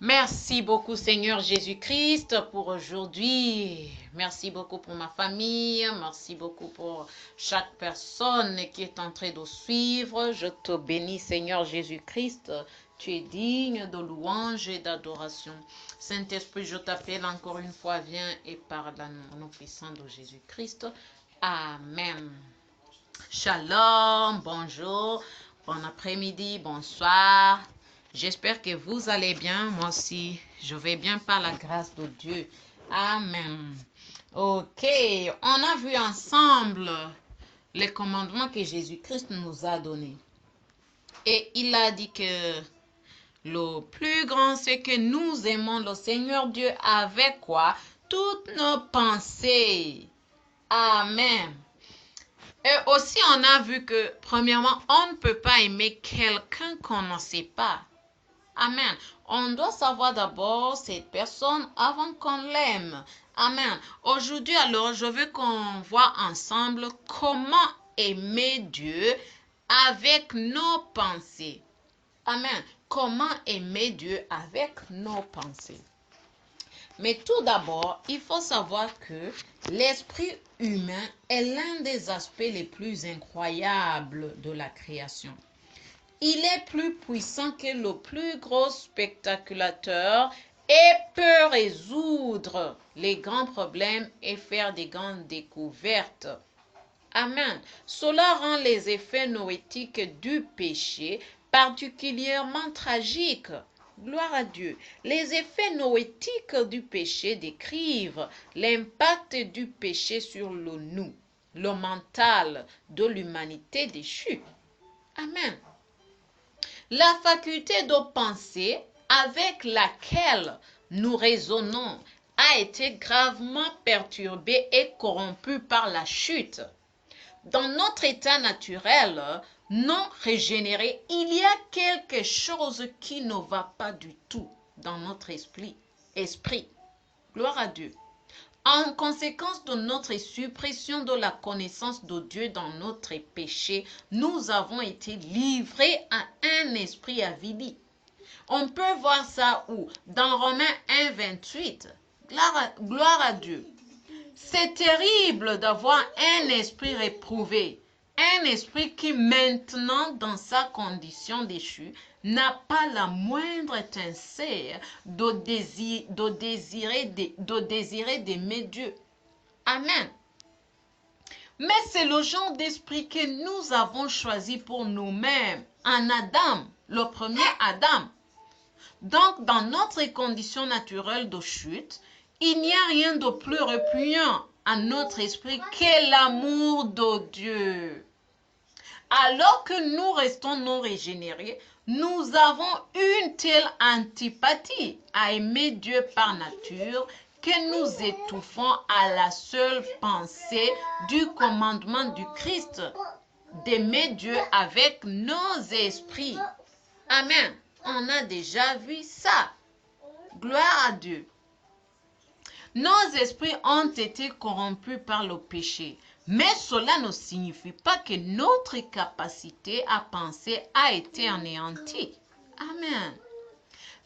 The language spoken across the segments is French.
Merci beaucoup, Seigneur Jésus-Christ, pour aujourd'hui. Merci beaucoup pour ma famille. Merci beaucoup pour chaque personne qui est en train de suivre. Je te bénis, Seigneur Jésus-Christ. Tu es digne de louange et d'adoration. Saint-Esprit, je t'appelle encore une fois. Viens et parle à nous, au nom puissant de Jésus-Christ. Amen. Shalom, bonjour, bon après-midi, bonsoir. J'espère que vous allez bien. Moi aussi, je vais bien par la grâce de Dieu. Amen. Ok, on a vu ensemble les commandements que Jésus-Christ nous a donnés. Et il a dit que le plus grand, c'est que nous aimons le Seigneur Dieu avec quoi? Toutes nos pensées. Amen. Et aussi, on a vu que, premièrement, on ne peut pas aimer quelqu'un qu'on ne sait pas. Amen. On doit savoir d'abord cette personne avant qu'on l'aime. Amen. Aujourd'hui, alors, je veux qu'on voit ensemble comment aimer Dieu avec nos pensées. Amen. Comment aimer Dieu avec nos pensées. Mais tout d'abord, il faut savoir que l'esprit humain est l'un des aspects les plus incroyables de la création. Il est plus puissant que le plus gros spectaculateur et peut résoudre les grands problèmes et faire des grandes découvertes. Amen. Cela rend les effets noétiques du péché particulièrement tragiques. Gloire à Dieu. Les effets noétiques du péché décrivent l'impact du péché sur le nous, le mental de l'humanité déchue. Amen. La faculté de penser avec laquelle nous raisonnons a été gravement perturbée et corrompue par la chute. Dans notre état naturel non régénéré, il y a quelque chose qui ne va pas du tout dans notre esprit. Gloire à Dieu. En conséquence de notre suppression de la connaissance de Dieu dans notre péché, nous avons été livrés à un esprit avili. On peut voir ça où? Dans Romains 1, 28. Gloire à Dieu. C'est terrible d'avoir un esprit réprouvé, un esprit qui maintenant, dans sa condition déchue, n'a pas la moindre étincelle de désirer d'aimer Dieu. Amen. Mais c'est le genre d'esprit que nous avons choisi pour nous-mêmes en Adam, le premier Adam. Donc, dans notre condition naturelle de chute, il n'y a rien de plus répugnant à notre esprit que l'amour de Dieu. Alors que nous restons non régénérés, nous avons une telle antipathie à aimer Dieu par nature que nous étouffons à la seule pensée du commandement du Christ d'aimer Dieu avec nos esprits. Amen. On a déjà vu ça. Gloire à Dieu. Nos esprits ont été corrompus par le péché, mais cela ne signifie pas que notre capacité à penser a été anéantie. Amen.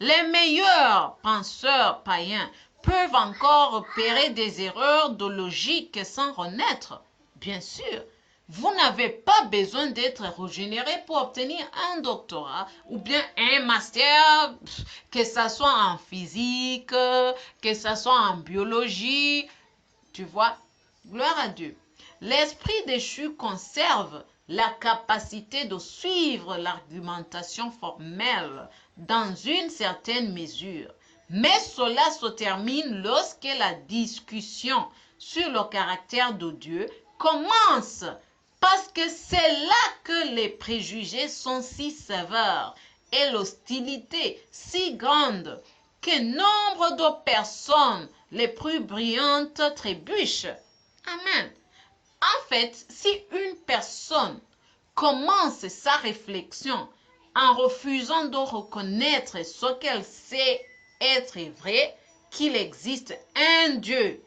Les meilleurs penseurs païens peuvent encore opérer des erreurs de logique sans renaître. Bien sûr, vous n'avez pas besoin d'être régénéré pour obtenir un doctorat ou bien un master, que ce soit en physique, que ce soit en biologie. Tu vois, gloire à Dieu. L'esprit déchu conserve la capacité de suivre l'argumentation formelle dans une certaine mesure. Mais cela se termine lorsque la discussion sur le caractère de Dieu commence, parce que c'est là que les préjugés sont si sévères et l'hostilité si grande que nombre de personnes les plus brillantes trébuchent. Amen. En fait, si une personne commence sa réflexion en refusant de reconnaître ce qu'elle sait être vrai, qu'il existe un Dieu,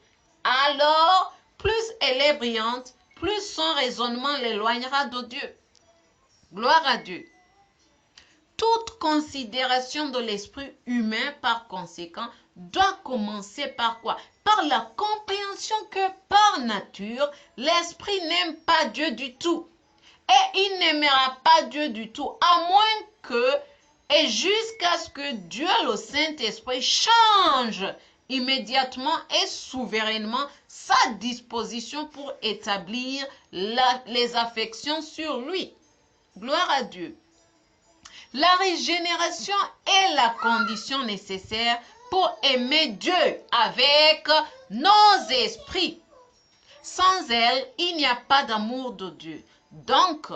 alors plus elle est brillante, plus son raisonnement l'éloignera de Dieu. Gloire à Dieu. Toute considération de l'esprit humain, par conséquent, doit commencer par quoi? Par la compréhension que par nature, l'esprit n'aime pas Dieu du tout. Et il n'aimera pas Dieu du tout, à moins que, et jusqu'à ce que Dieu, le Saint-Esprit, change immédiatement et souverainement sa disposition pour établir les affections sur lui. Gloire à Dieu. La régénération est la condition nécessaire pour aimer Dieu avec nos esprits. Sans elle, il n'y a pas d'amour de Dieu. Donc,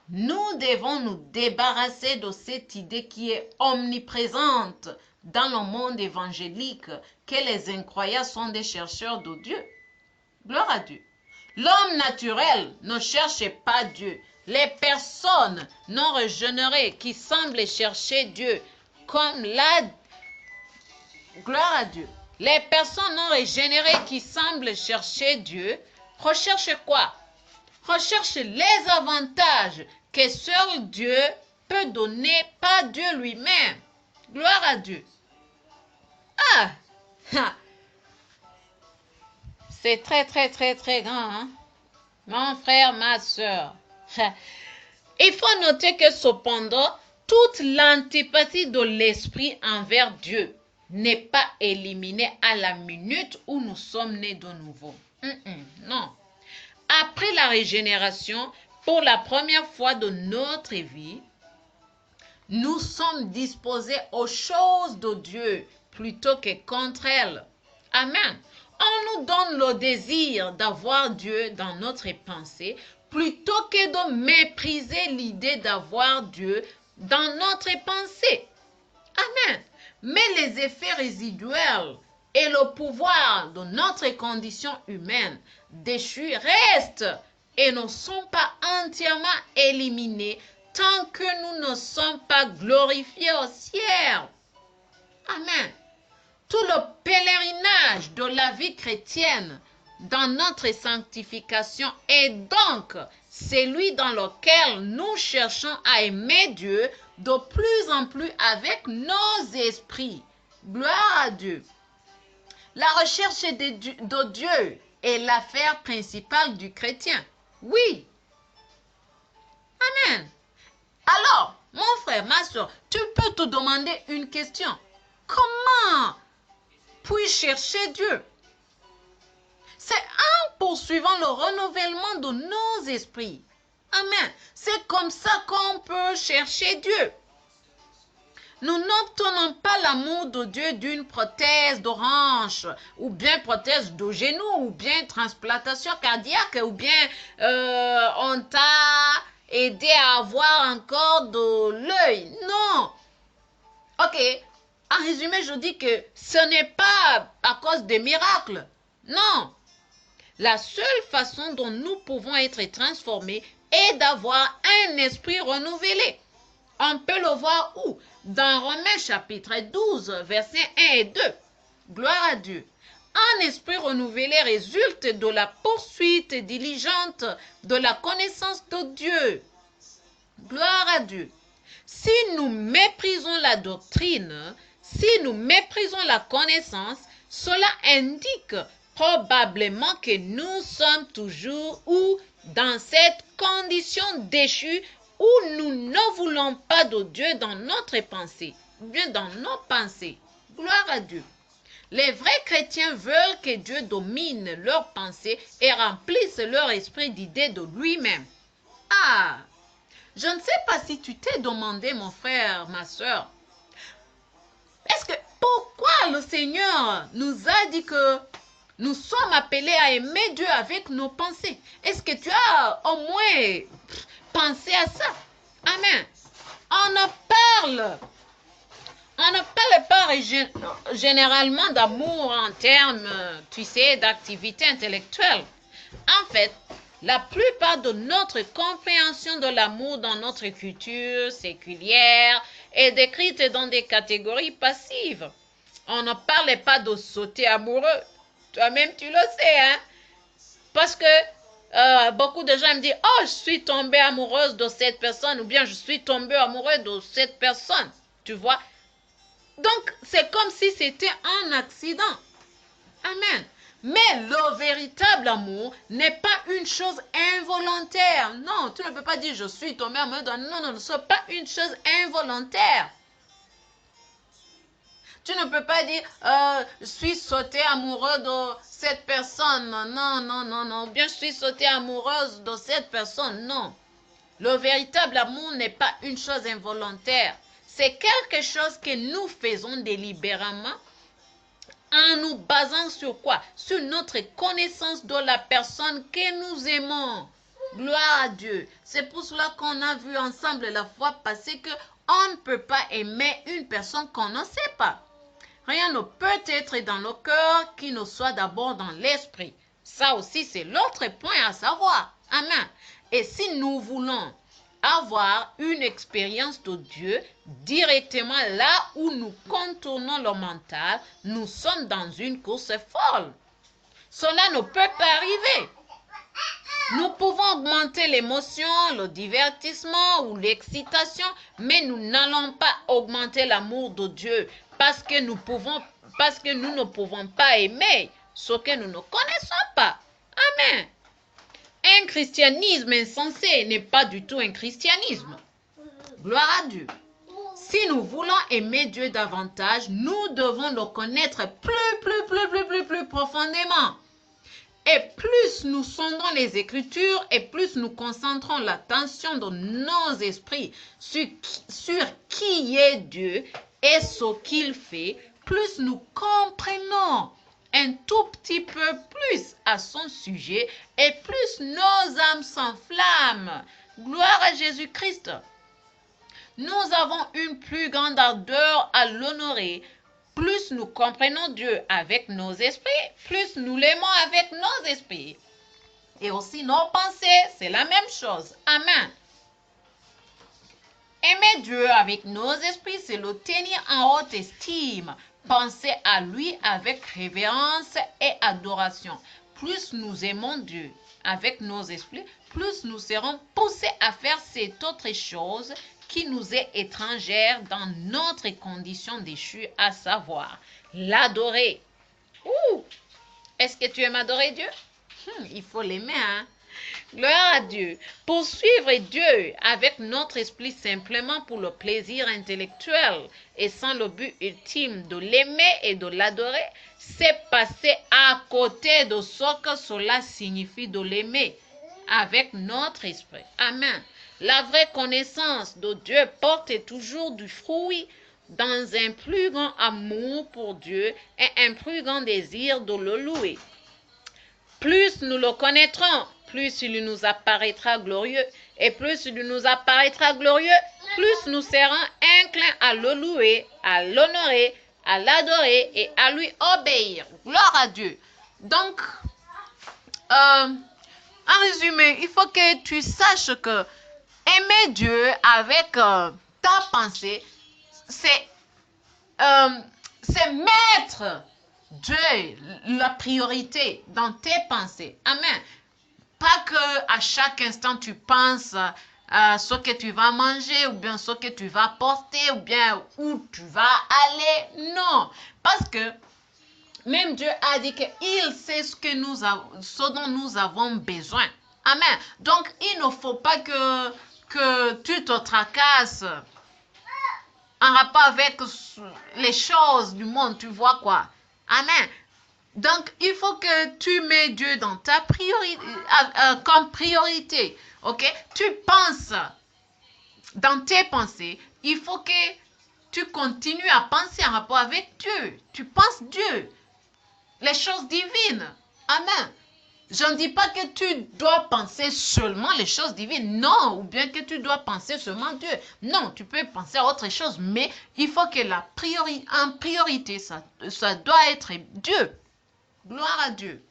nous devons nous débarrasser de cette idée qui est omniprésente dans le monde évangélique, que les incroyants sont des chercheurs de Dieu. Gloire à Dieu. L'homme naturel ne cherche pas Dieu. Les personnes non régénérées qui semblent chercher Dieu, comme la... Gloire à Dieu. Les personnes non régénérées qui semblent chercher Dieu, recherchent quoi? Recherchent les avantages que seul Dieu peut donner, pas Dieu lui-même. Gloire à Dieu. Ah! C'est très, très, très, très grand, hein? Mon frère, ma soeur. Il faut noter que cependant, toute l'antipathie de l'esprit envers Dieu n'est pas éliminée à la minute où nous sommes nés de nouveau. Non. Après la régénération, pour la première fois de notre vie, nous sommes disposés aux choses de Dieu plutôt que contre elles. Amen. On nous donne le désir d'avoir Dieu dans notre pensée plutôt que de mépriser l'idée d'avoir Dieu dans notre pensée. Amen. Mais les effets résiduels et le pouvoir de notre condition humaine déchue restent et ne sont pas entièrement éliminés tant que nous ne sommes pas glorifiés au ciel. Amen. Tout le pèlerinage de la vie chrétienne dans notre sanctification est donc celui dans lequel nous cherchons à aimer Dieu de plus en plus avec nos esprits. Gloire à Dieu. La recherche de Dieu est l'affaire principale du chrétien. Oui. Amen. Alors, mon frère, ma soeur, tu peux te demander une question. Comment puis-je chercher Dieu? C'est en poursuivant le renouvellement de nos esprits. Amen. C'est comme ça qu'on peut chercher Dieu. Nous n'obtenons pas l'amour de Dieu d'une prothèse de hanche, ou bien prothèse de genou, ou bien transplantation cardiaque, ou bien on t'a aidé à avoir encore de l'œil. Non. Ok. En résumé, je dis que ce n'est pas à cause des miracles. Non. La seule façon dont nous pouvons être transformés est d'avoir un esprit renouvelé. On peut le voir où? Dans Romains chapitre 12, versets 1 et 2. Gloire à Dieu. Un esprit renouvelé résulte de la poursuite diligente de la connaissance de Dieu. Gloire à Dieu. Si nous méprisons la doctrine, si nous méprisons la connaissance, cela indique probablement que nous sommes toujours ou dans cette condition déchue où nous ne voulons pas de Dieu dans notre pensée, ou bien dans nos pensées. Gloire à Dieu. Les vrais chrétiens veulent que Dieu domine leurs pensées et remplisse leur esprit d'idées de lui-même. Ah! Je ne sais pas si tu t'es demandé, mon frère, ma soeur, pourquoi le Seigneur nous a dit que nous sommes appelés à aimer Dieu avec nos pensées? Est-ce que tu as au moins pensé à ça? Amen. On ne parle pas généralement d'amour en termes, tu sais, d'activité intellectuelle. En fait, la plupart de notre compréhension de l'amour dans notre culture séculière est décrite dans des catégories passives. On ne parle pas de sauter amoureux. Toi-même, tu le sais, hein? Parce que beaucoup de gens me disent, oh, je suis tombée amoureuse de cette personne, ou bien je suis tombée amoureuse de cette personne. Tu vois? Donc, c'est comme si c'était un accident. Amen. Mais le véritable amour n'est pas une chose involontaire. Non, tu ne peux pas dire je suis tombé amoureux. Non, non, ce n'est pas une chose involontaire. Tu ne peux pas dire je suis sauté amoureux de cette personne. Non, non, non, non. Bien, je suis sauté amoureuse de cette personne. Non. Le véritable amour n'est pas une chose involontaire. C'est quelque chose que nous faisons délibérément en nous basant sur quoi? Sur notre connaissance de la personne que nous aimons. Gloire à Dieu. C'est pour cela qu'on a vu ensemble la fois passée que on ne peut pas aimer une personne qu'on ne sait pas. Rien ne peut être dans le cœur qui ne soit d'abord dans l'esprit. Ça aussi, c'est l'autre point à savoir. Amen. Et si nous voulons avoir une expérience de Dieu directement là où nous contournons le mental, nous sommes dans une course folle. Cela ne peut pas arriver. Nous pouvons augmenter l'émotion, le divertissement ou l'excitation, mais nous n'allons pas augmenter l'amour de Dieu parce que nous ne pouvons pas aimer ce que nous ne connaissons pas. Amen. Un christianisme insensé n'est pas du tout un christianisme. Gloire à Dieu. Si nous voulons aimer Dieu davantage, nous devons le connaître plus profondément. Et plus nous sondons les Écritures et plus nous concentrons l'attention de nos esprits sur qui est Dieu et ce qu'il fait, plus nous comprenons un tout petit peu plus à son sujet et plus nos âmes s'enflamment. Gloire à Jésus-Christ. Nous avons une plus grande ardeur à l'honorer. Plus nous comprenons Dieu avec nos esprits, plus nous l'aimons avec nos esprits. Et aussi nos pensées, c'est la même chose. Amen. Aimer Dieu avec nos esprits, c'est le tenir en haute estime. Penser à lui avec révérence et adoration. Plus nous aimons Dieu avec nos esprits, plus nous serons poussés à faire cette autre chose qui nous est étrangère dans notre condition déchue, à savoir l'adorer. Est-ce que tu aimes adorer Dieu? Il faut l'aimer, hein? Gloire à Dieu. Poursuivre Dieu avec notre esprit simplement pour le plaisir intellectuel et sans le but ultime de l'aimer et de l'adorer, c'est passer à côté de ce que cela signifie de l'aimer avec notre esprit. Amen. La vraie connaissance de Dieu porte toujours du fruit dans un plus grand amour pour Dieu et un plus grand désir de le louer. Plus nous le connaîtrons, plus il nous apparaîtra glorieux. Et plus il nous apparaîtra glorieux, plus nous serons inclins à le louer, à l'honorer, à l'adorer et à lui obéir. Gloire à Dieu. Donc, en résumé, il faut que tu saches que aimer Dieu avec ta pensée, c'est mettre Dieu la priorité dans tes pensées. Amen. Pas que à chaque instant tu penses à ce que tu vas manger ou bien ce que tu vas porter ou bien où tu vas aller. Non. Parce que même Dieu a dit qu'il sait ce dont nous avons besoin. Amen. Donc, il ne faut pas que tu te tracasses en rapport avec les choses du monde, tu vois quoi. Amen. Donc, il faut que tu mets Dieu dans ta priorité, comme priorité. Ok? Tu penses dans tes pensées, il faut que tu continues à penser en rapport avec Dieu. Tu penses Dieu, les choses divines. Amen. Je ne dis pas que tu dois penser seulement les choses divines, non, ou bien que tu dois penser seulement Dieu. Non, tu peux penser à autre chose, mais il faut que en priorité, ça doit être Dieu. Gloire à Dieu.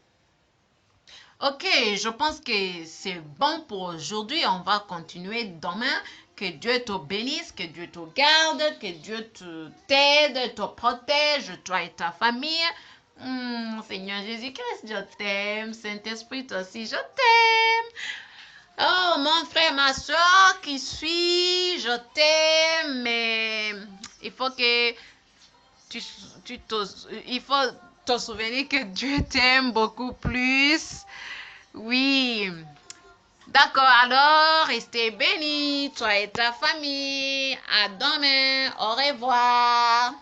Ok, je pense que c'est bon pour aujourd'hui. On va continuer demain. Que Dieu te bénisse, que Dieu te garde, que Dieu t'aide, te protège, toi et ta famille. Seigneur Jésus-Christ, je t'aime. Saint-Esprit, toi aussi, je t'aime. Oh, mon frère, ma soeur qui suit, je t'aime, mais il faut que il faut te souvenir que Dieu t'aime beaucoup plus. Oui. D'accord, alors, restez bénis, toi et ta famille. À demain. Au revoir.